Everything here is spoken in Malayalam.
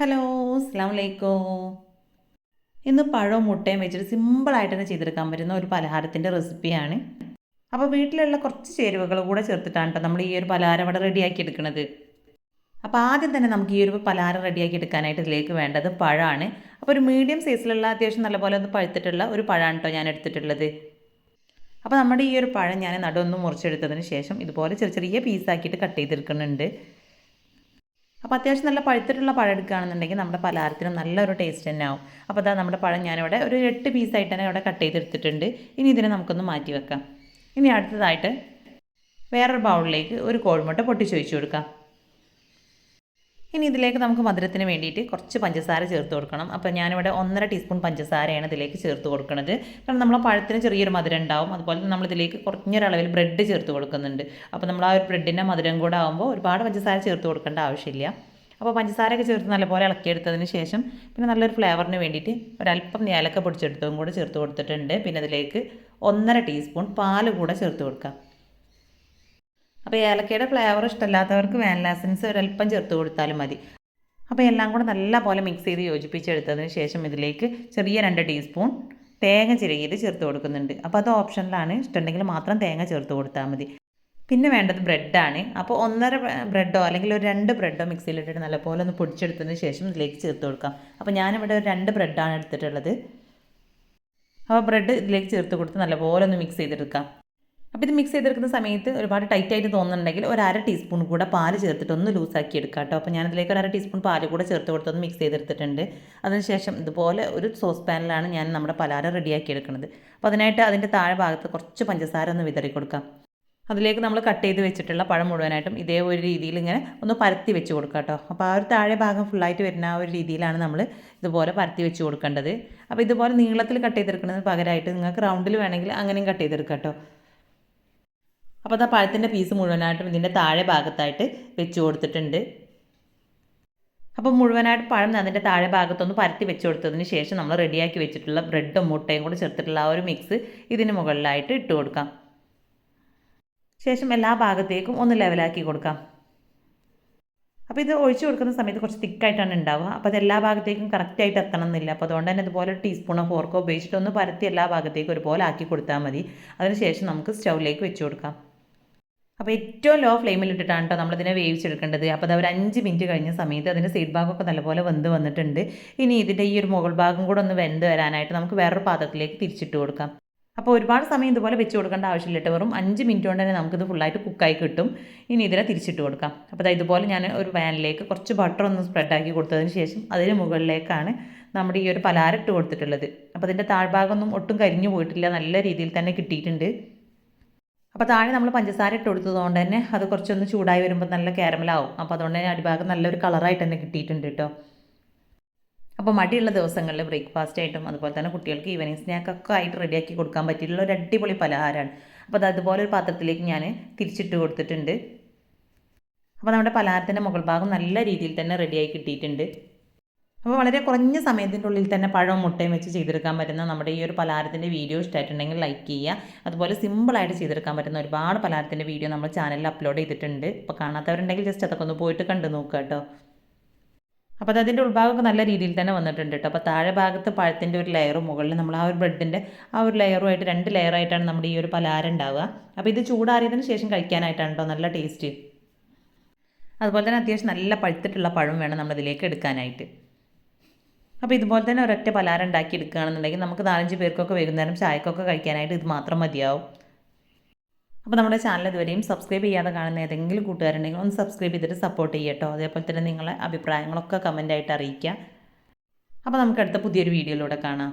ഹലോ, അസ്സാം വലൈക്കും. ഇന്ന് പഴവും മുട്ടയും വെച്ചിട്ട് സിമ്പിളായിട്ട് തന്നെ ചെയ്തെടുക്കാൻ പറ്റുന്ന ഒരു പലഹാരത്തിൻ്റെ റെസിപ്പിയാണ്. അപ്പോൾ വീട്ടിലുള്ള കുറച്ച് ചേരുവകൾ കൂടെ ചേർത്തിട്ടാണ് കേട്ടോ നമ്മൾ ഈ ഒരു പലഹാരം ഇവിടെ റെഡിയാക്കി എടുക്കുന്നത്. അപ്പോൾ ആദ്യം തന്നെ നമുക്ക് ഈ ഒരു പലഹാരം റെഡിയാക്കി എടുക്കാനായിട്ട് ഇതിലേക്ക് വേണ്ടത് പഴമാണ്. അപ്പോൾ ഒരു മീഡിയം സൈസിലുള്ള അത്യാവശ്യം നല്ലപോലെ ഒന്ന് പഴുത്തിട്ടുള്ള ഒരു പഴമാണ് കേട്ടോ ഞാൻ എടുത്തിട്ടുള്ളത്. അപ്പോൾ നമ്മുടെ ഈ ഒരു പഴം ഞാൻ നടുവൊന്ന് മുറിച്ചെടുത്തതിന് ശേഷം ഇതുപോലെ ചെറിയ ചെറിയ പീസാക്കിയിട്ട് കട്ട് ചെയ്തെടുക്കുന്നുണ്ട്. അപ്പോൾ അത്യാവശ്യം നല്ല പഴുത്തിട്ടുള്ള പഴം എടുക്കുകയാണെന്നുണ്ടെങ്കിൽ നമ്മുടെ പലഹാരത്തിനും നല്ലൊരു ടേസ്റ്റ് തന്നെ ആവും. അപ്പോൾ അതാ നമ്മുടെ പഴം ഞാനിവിടെ ഒരു 8 പീസായിട്ട് തന്നെ ഇവിടെ കട്ട് ചെയ്തെടുത്തിട്ടുണ്ട്. ഇനി ഇതിനെ നമുക്കൊന്ന് മാറ്റി വെക്കാം. ഇനി അടുത്തതായിട്ട് വേറൊരു ബൗളിലേക്ക് ഒരു കോഴിമുട്ട പൊട്ടിച്ചൊഴിച്ച് കൊടുക്കാം. ഇനി ഇതിലേക്ക് നമുക്ക് മധുരത്തിന് വേണ്ടിയിട്ട് കുറച്ച് പഞ്ചസാര ചേർത്ത് കൊടുക്കണം. അപ്പോൾ ഞാനിവിടെ 1.5 ടീസ്പൂൺ പഞ്ചസാരയാണ് ഇതിലേക്ക് ചേർത്ത് കൊടുക്കുന്നത്. കാരണം നമ്മൾ പഴത്തിന് ചെറിയൊരു മധുരം ഉണ്ടാവും. അതുപോലെ തന്നെ നമ്മളിതിലേക്ക് കുറഞ്ഞൊരളവിൽ ബ്രെഡ് ചേർത്ത് കൊടുക്കുന്നുണ്ട്. അപ്പോൾ നമ്മൾ ആ ഒരു ബ്രെഡിൻ്റെ മധുരം കൂടെ ആകുമ്പോൾ ഒരുപാട് പഞ്ചസാര ചേർത്ത് കൊടുക്കേണ്ട ആവശ്യമില്ല. അപ്പോൾ പഞ്ചസാരയൊക്കെ ചേർത്ത് നല്ലപോലെ ഇളക്കിയെടുത്തതിന് ശേഷം പിന്നെ നല്ലൊരു ഫ്ലേവറിന് വേണ്ടിയിട്ട് ഒരല്പം ഏലക്ക പൊടിച്ചെടുത്തതും കൂടെ ചേർത്ത് കൊടുത്തിട്ടുണ്ട്. പിന്നെ അതിലേക്ക് 1.5 ടീസ്പൂൺ പാൽ കൂടെ ചേർത്ത് കൊടുക്കാം. അപ്പോൾ ഏലക്കയുടെ ഫ്ലേവർ ഇഷ്ടമില്ലാത്തവർക്ക് വാനില എസൻസ് ഒരല്പം ചേർത്ത് കൊടുത്താലും മതി. അപ്പോൾ എല്ലാം കൂടെ നല്ലപോലെ മിക്സ് ചെയ്ത് യോജിപ്പിച്ചെടുത്തതിന് ശേഷം ഇതിലേക്ക് ചെറിയ 2 ടീസ്പൂൺ തേങ്ങ ചിരകിയത് ചേർത്ത് കൊടുക്കുന്നുണ്ട്. അപ്പോൾ അത് ഓപ്ഷനിലാണ്, ഇഷ്ടമുണ്ടെങ്കിൽ മാത്രം തേങ്ങ ചേർത്ത് കൊടുത്താൽ മതി. പിന്നെ വേണ്ടത് ബ്രെഡാണ്. അപ്പോൾ 1.5 ബ്രെഡോ അല്ലെങ്കിൽ ഒരു 2 ബ്രെഡോ മിക്സിയിലിട്ടിട്ട് നല്ലപോലെ ഒന്ന് പൊടിച്ചെടുത്തതിന് ശേഷം ഇതിലേക്ക് ചേർത്ത് കൊടുക്കാം. അപ്പോൾ ഞാനിവിടെ ഒരു 2 ബ്രെഡാണ് എടുത്തിട്ടുള്ളത്. അപ്പോൾ ബ്രെഡ് ഇതിലേക്ക് ചേർത്ത് കൊടുത്ത് നല്ലപോലെ ഒന്ന് മിക്സ് ചെയ്തെടുക്കാം. അപ്പോൾ ഇത് മിക്സ് ചെയ്തെടുക്കുന്ന സമയത്ത് ഒരുപാട് ടൈറ്റായിട്ട് തോന്നുന്നുണ്ടെങ്കിൽ ഒരു 1/2 ടീസ്പൂൺ കൂടെ പാല് ചേർത്തിട്ട് ഒന്ന് ലൂസാക്കി എടുക്കാം കേട്ടോ. അപ്പോൾ ഞാനിതിലേക്ക് ഒരു 1/2 ടീസ്പൂൺ പാല് കൂടെ ചേർത്ത് കൊടുത്തൊന്ന് മിക്സ് ചെയ്തെടുത്തിട്ടുണ്ട്. അതിനുശേഷം ഇതുപോലെ ഒരു സോസ് പാനിലാണ് ഞാൻ നമ്മുടെ പലഹാരം റെഡിയാക്കി എടുക്കുന്നത്. അപ്പോൾ അതിനായിട്ട് അതിൻ്റെ താഴെ ഭാഗത്ത് കുറച്ച് പഞ്ചസാര ഒന്ന് വിതറി കൊടുക്കാം. അതിലേക്ക് നമ്മൾ കട്ട് ചെയ്ത് വെച്ചിട്ടുള്ള പഴം മുഴുവനായിട്ടും ഇതേ ഒരു രീതിയിൽ ഇങ്ങനെ ഒന്ന് പരത്തി വെച്ച് കൊടുക്കാം കേട്ടോ. അപ്പോൾ ആ ഒരു താഴെ ഭാഗം ഫുള്ളായിട്ട് വരുന്ന ആ ഒരു രീതിയിലാണ് നമ്മൾ ഇതുപോലെ പരത്തി വെച്ച് കൊടുക്കേണ്ടത്. അപ്പോൾ ഇതുപോലെ നീളത്തിൽ കട്ട് ചെയ്തെടുക്കുന്നതിന് പകരമായിട്ട് നിങ്ങൾക്ക് റൗണ്ടിൽ വേണമെങ്കിൽ അങ്ങനെയും കട്ട് ചെയ്തെടുക്കാം കേട്ടോ. അപ്പോൾ ആ പഴത്തിൻ്റെ പീസ് മുഴുവനായിട്ടും ഇതിൻ്റെ താഴെ ഭാഗത്തായിട്ട് വെച്ച് കൊടുത്തിട്ടുണ്ട്. അപ്പോൾ മുഴുവനായിട്ട് പഴം അതിൻ്റെ താഴെ ഭാഗത്തൊന്ന് പരത്തി വെച്ച് കൊടുത്തതിന് ശേഷം നമ്മൾ റെഡിയാക്കി വെച്ചിട്ടുള്ള ബ്രെഡും മുട്ടയും കൂടി ചേർത്തിട്ടുള്ള ആ ഒരു മിക്സ് ഇതിന് മുകളിലായിട്ട് ഇട്ട് കൊടുക്കാം. ശേഷം എല്ലാ ഭാഗത്തേക്കും ഒന്ന് ലെവലാക്കി കൊടുക്കാം. അപ്പോൾ ഇത് ഒഴിച്ചു കൊടുക്കുന്ന സമയത്ത് കുറച്ച് തിക്കായിട്ടാണ് ഉണ്ടാവുക. അപ്പോൾ അത് എല്ലാ ഭാഗത്തേക്കും കറക്റ്റായിട്ട് എത്തണം എന്നില്ല. അപ്പോൾ അതുകൊണ്ട് തന്നെ ഇതുപോലെ ടീസ്പൂണോ ഫോർക്കോ ഉപയോഗിച്ചിട്ട് ഒന്ന് പരത്തി എല്ലാ ഭാഗത്തേക്കും ഒരുപോലെ ആക്കി കൊടുത്താൽ മതി. അതിനുശേഷം നമുക്ക് സ്റ്റൗവിലേക്ക് വെച്ച് കൊടുക്കാം. അപ്പോൾ ഏറ്റവും ലോ ഫ്ലെയിമിലിട്ടിട്ടാണ് കേട്ടോ നമ്മളിതിനെ വേവിച്ചെടുക്കേണ്ടത്. അപ്പോൾ അത് ഒരു 5 മിനിറ്റ് കഴിഞ്ഞ സമയത്ത് അതിൻ്റെ സൈഡ് ഭാഗമൊക്കെ നല്ലപോലെ വെന്ത് വന്നിട്ടുണ്ട്. ഇനി ഇതിൻ്റെ ഈ ഒരു മുകൾ ഭാഗം കൂടെ ഒന്ന് വെന്ത് വരാനായിട്ട് നമുക്ക് വേറൊരു പാത്രത്തിലേക്ക് തിരിച്ചിട്ട് കൊടുക്കാം. അപ്പോൾ ഒരുപാട് സമയം ഇതുപോലെ വെച്ച് കൊടുക്കേണ്ട ആവശ്യമില്ല. വെറും 5 മിനിറ്റ് കൊണ്ട് തന്നെ നമുക്കിത് ഫുള്ളായിട്ട് കുക്കായി കിട്ടും. ഇനി ഇതിനെ തിരിച്ചിട്ട് കൊടുക്കാം. അപ്പോൾ ഇതുപോലെ ഞാൻ ഒരു പാനിലേക്ക് കുറച്ച് ബട്ടർ ഒന്ന് സ്പ്രെഡാക്കി കൊടുത്തതിന് ശേഷം അതിന് മുകളിലേക്കാണ് നമ്മുടെ ഈ ഒരു പലഹാരം ഇട്ട് കൊടുത്തിട്ടുള്ളത്. അപ്പോൾ അതിൻ്റെ താഴ്ഭാഗമൊന്നും ഒട്ടും കരിഞ്ഞു പോയിട്ടില്ല, നല്ല രീതിയിൽ തന്നെ കിട്ടിയിട്ടുണ്ട്. അപ്പോൾ താഴെ നമ്മൾ പഞ്ചസാര ഇട്ട് കൊടുത്തതുകൊണ്ട് തന്നെ അത് കുറച്ചൊന്ന് ചൂടായി വരുമ്പോൾ നല്ല കാരമലാവും. അപ്പോൾ അതുകൊണ്ട് തന്നെ അടിഭാഗം നല്ലൊരു കളറായിട്ട് തന്നെ കിട്ടിയിട്ടുണ്ട് കേട്ടോ. അപ്പോൾ മടിയുള്ള ദിവസങ്ങളിൽ ബ്രേക്ക്ഫാസ്റ്റ് ആയിട്ടും അതുപോലെ തന്നെ കുട്ടികൾക്ക് ഈവനിങ് സ്നാക്കൊക്കെ ആയിട്ട് റെഡിയാക്കി കൊടുക്കാൻ പറ്റിയിട്ടുള്ള ഒരു അടിപൊളി പലഹാരമാണ്. അപ്പോൾ അതുപോലെ ഒരു പാത്രത്തിലേക്ക് ഞാൻ തിരിച്ചിട്ട് കൊടുത്തിട്ടുണ്ട്. അപ്പോൾ നമ്മുടെ പലഹാരത്തിൻ്റെ മുകൾ ഭാഗം നല്ല രീതിയിൽ തന്നെ റെഡിയായി കിട്ടിയിട്ടുണ്ട്. അപ്പോൾ വളരെ കുറഞ്ഞ സമയത്തിൻ്റെ ഉള്ളിൽ തന്നെ പഴവും മുട്ടയും വെച്ച് ചെയ്തെടുക്കാൻ പറ്റുന്ന നമ്മുടെ ഈ ഒരു പലഹാരത്തിൻ്റെ വീഡിയോ ഇഷ്ടമായിട്ടുണ്ടെങ്കിൽ ലൈക്ക് ചെയ്യുക. അതുപോലെ സിമ്പിളായിട്ട് ചെയ്തെടുക്കാൻ പറ്റുന്ന ഒരുപാട് പലഹാരത്തിൻ്റെ വീഡിയോ നമ്മൾ ചാനലിൽ അപ്ലോഡ് ചെയ്തിട്ടുണ്ട്. അപ്പോൾ കാണാത്തവരുണ്ടെങ്കിൽ ജസ്റ്റ് അതൊക്കെ ഒന്ന് പോയിട്ട് കണ്ടു നോക്കുക കേട്ടോ. അപ്പോൾ അതിൻ്റെ ഉൾഭാഗമൊക്കെ നല്ല രീതിയിൽ തന്നെ വന്നിട്ടുണ്ട് കേട്ടോ. അപ്പോൾ താഴെ ഭാഗത്ത് പഴത്തിൻ്റെ ഒരു ലെയറും മുകളിൽ നമ്മൾ ആ ഒരു ബ്രെഡിൻ്റെ ആ ഒരു ലെയറുമായിട്ട് 2 ലെയറായിട്ടാണ് നമ്മുടെ ഈ ഒരു പലഹാരം ഉണ്ടാവുക. അപ്പോൾ ഇത് ചൂടാറിയതിന് ശേഷം കഴിക്കാനായിട്ടാണ് കേട്ടോ നല്ല ടേസ്റ്റ്. അതുപോലെ തന്നെ അത്യാവശ്യം നല്ല പഴുത്തിട്ടുള്ള പഴം വേണം നമ്മളിതിലേക്ക് എടുക്കാനായിട്ട്. അപ്പോൾ ഇതുപോലെ തന്നെ ഒരൊറ്റ പലഹാരം ഉണ്ടാക്കി എടുക്കുകയാണെന്നുണ്ടെങ്കിൽ നമുക്ക് 4-5 പേർക്കൊക്കെ വൈകുന്നേരം ചായക്കൊക്കെ കഴിക്കാനായിട്ട് ഇത് മാത്രം മതിയാവും. അപ്പോൾ നമ്മുടെ ചാനൽ ഇതുവരെയും സബ്സ്ക്രൈബ് ചെയ്യാതെ കാണുന്ന ഏതെങ്കിലും കൂട്ടുകാരുണ്ടെങ്കിൽ ഒന്ന് സബ്സ്ക്രൈബ് ചെയ്തിട്ട് സപ്പോർട്ട് ചെയ്യട്ടോ. അതേപോലെ തന്നെ നിങ്ങളെ അഭിപ്രായങ്ങളൊക്കെ കമൻ്റായിട്ട് അറിയിക്കുക. അപ്പോൾ നമുക്ക് അടുത്ത പുതിയൊരു വീഡിയോയിലൂടെ കാണാം.